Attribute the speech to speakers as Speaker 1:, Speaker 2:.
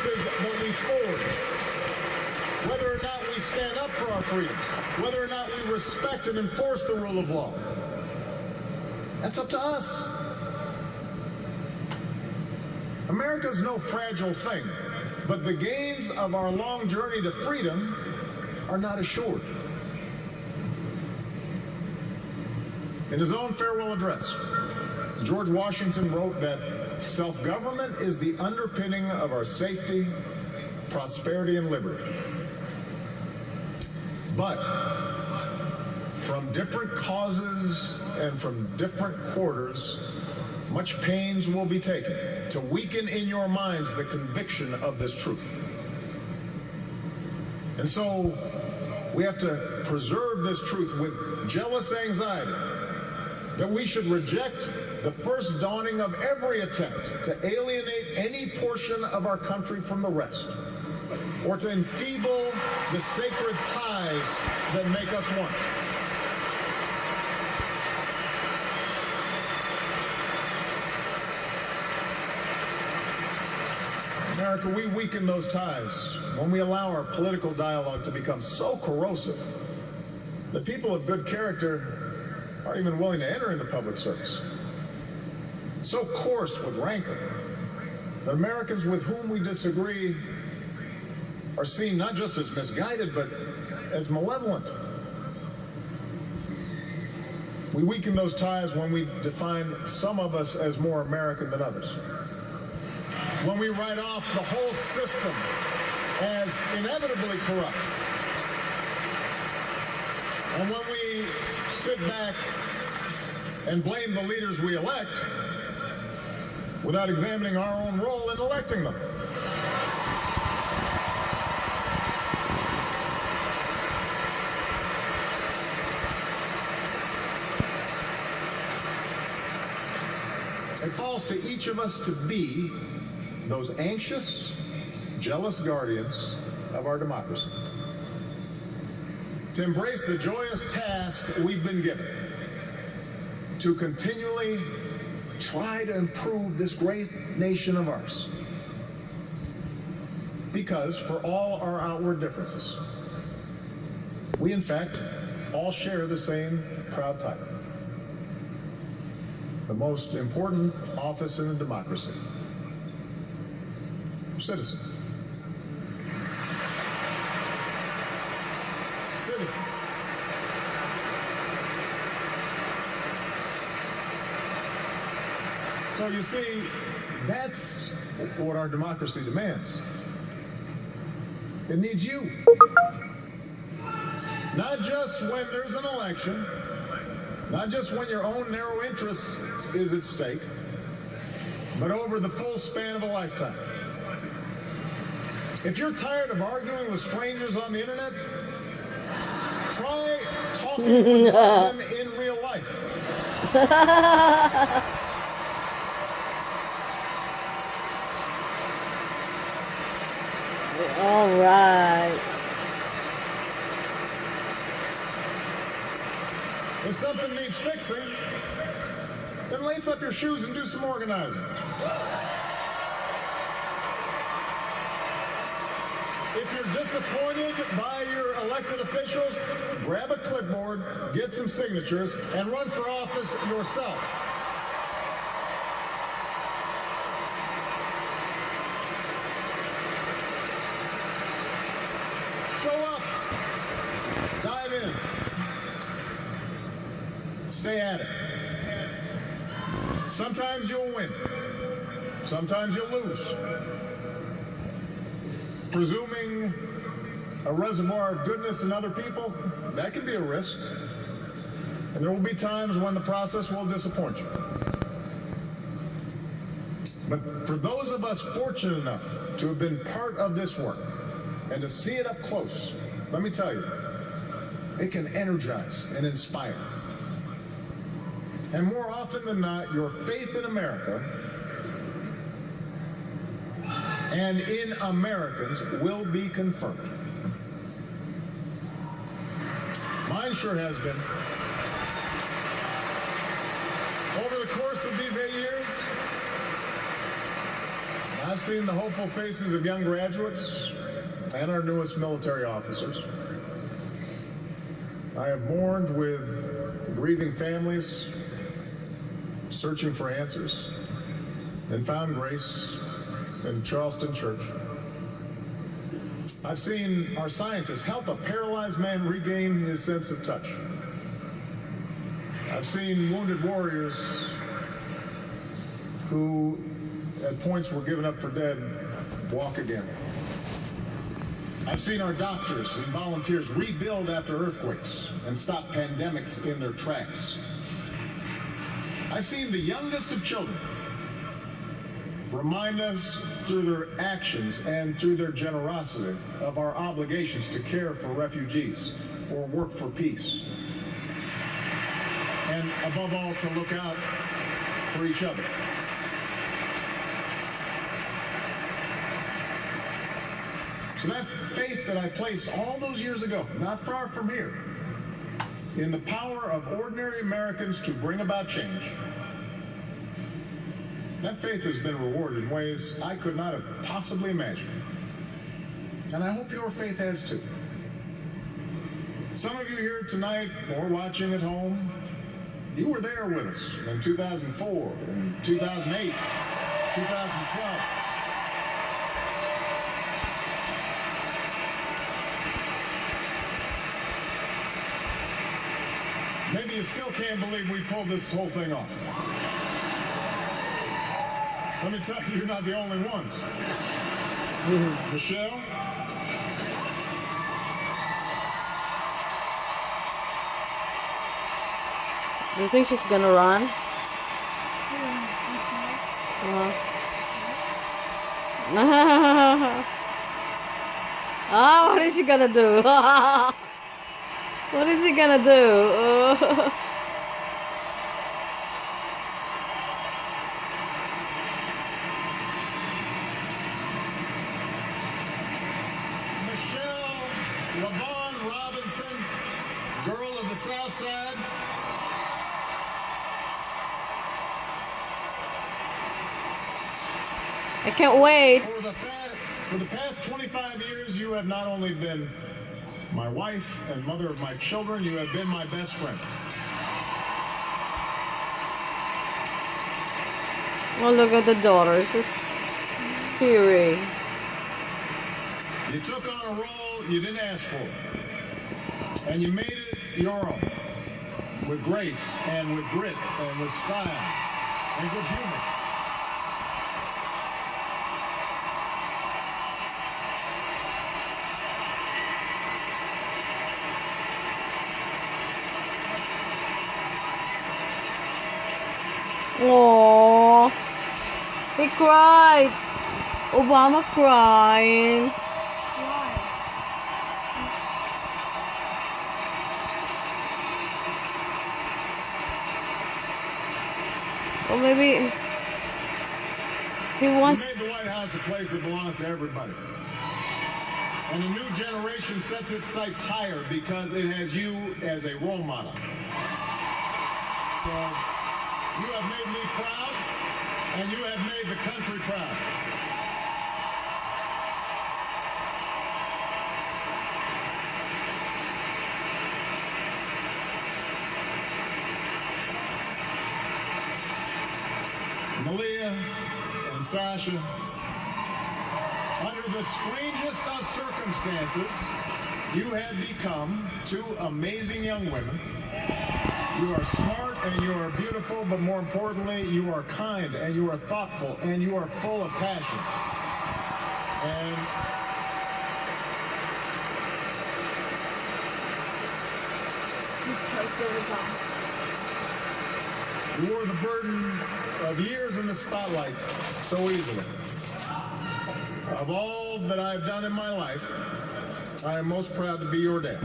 Speaker 1: alliances that we forge, whether or not we stand up for our freedoms, whether or not we respect and enforce the rule of law, that's up to us. America's no fragile thing, but the gains of our long journey to freedom are not assured. In his own farewell address, George Washington wrote that self-government is the underpinning of our safety, prosperity, and liberty. But from different causes and from different quarters, much pains will be taken to weaken in your minds the conviction of this truth. And so we have to preserve this truth with jealous anxiety that we should reject the first dawning of every attempt to alienate any portion of our country from the rest, or to enfeeble the sacred ties that make us one. America, we weaken those ties when we allow our political dialogue to become so corrosive that people of good character aren't even willing to enter into public service. So coarse with rancor that Americans with whom we disagree are seen not just as misguided, but as malevolent. We weaken those ties when we define some of us as more American than others, when we write off the whole system as inevitably corrupt, and when we sit back and blame the leaders we elect without examining our own role in electing them. It falls to each of us to be those anxious, jealous guardians of our democracy, to embrace the joyous task we've been given, to continually try to improve this great nation of ours. Because for all our outward differences, we in fact all share the same proud title, the most important office in a democracy: citizen. Citizen. So you see, that's what our democracy demands. It needs you. Not just when there's an election, not just when your own narrow interest is at stake, but over the full span of a lifetime. If you're tired of arguing with strangers on the internet, try talking with them in real life.
Speaker 2: All right.
Speaker 1: If something needs fixing, then lace up your shoes and do some organizing. If you're disappointed by your elected officials, grab a clipboard, get some signatures, and run for office yourself. Show up. Dive in. Stay at it. Sometimes you'll win. Sometimes you'll lose. Presuming a reservoir of goodness in other people, that can be a risk. And there will be times when the process will disappoint you. But for those of us fortunate enough to have been part of this work and to see it up close, let me tell you, it can energize and inspire. And more often than not, your faith in America and in Americans will be confirmed. Mine sure has been. Over the course of these 8 years, I've seen the hopeful faces of young graduates and our newest military officers. I have mourned with grieving families, searching for answers, and found grace in Charleston Church. I've seen our scientists help a paralyzed man regain his sense of touch. I've seen wounded warriors who at points were given up for dead walk again. I've seen our doctors and volunteers rebuild after earthquakes and stop pandemics in their tracks. I've seen the youngest of children remind us through their actions and through their generosity of our obligations to care for refugees or work for peace. And above all, to look out for each other. So that faith that I placed all those years ago, not far from here, in the power of ordinary Americans to bring about change, that faith has been rewarded in ways I could not have possibly imagined. And I hope your faith has too. Some of you here tonight or watching at home, you were there with us in 2004, in 2008, 2012. Maybe you still can't believe we pulled this whole thing off. Let me tell you, you're not the only ones. Michelle?
Speaker 2: Do you think she's gonna run? Oh, what is she gonna do? What is he gonna do?
Speaker 1: Lavon Robinson, girl of the South Side.
Speaker 2: I can't wait.
Speaker 1: For the past 25 years, you have not only been my wife and mother of my children, you have been my best friend.
Speaker 2: Oh, look at the daughter. She's teary.
Speaker 1: You took on a role you didn't ask for, and you made it your own, with grace and with grit and with style and good humor.
Speaker 2: Aww. He cried. Obama crying. Or maybe he wants.
Speaker 1: You made the White House a place that belongs to everybody. And a new generation sets its sights higher because it has you as a role model. So you have made me proud, and you have made the country proud. Malia and Sasha, under the strangest of circumstances, you have become two amazing young women. You are smart and you are beautiful, but more importantly, you are kind and you are thoughtful and you are full of passion. And you wore the burden of years in the spotlight so easily. Of all that I've done in my life, I am most proud to be your dad.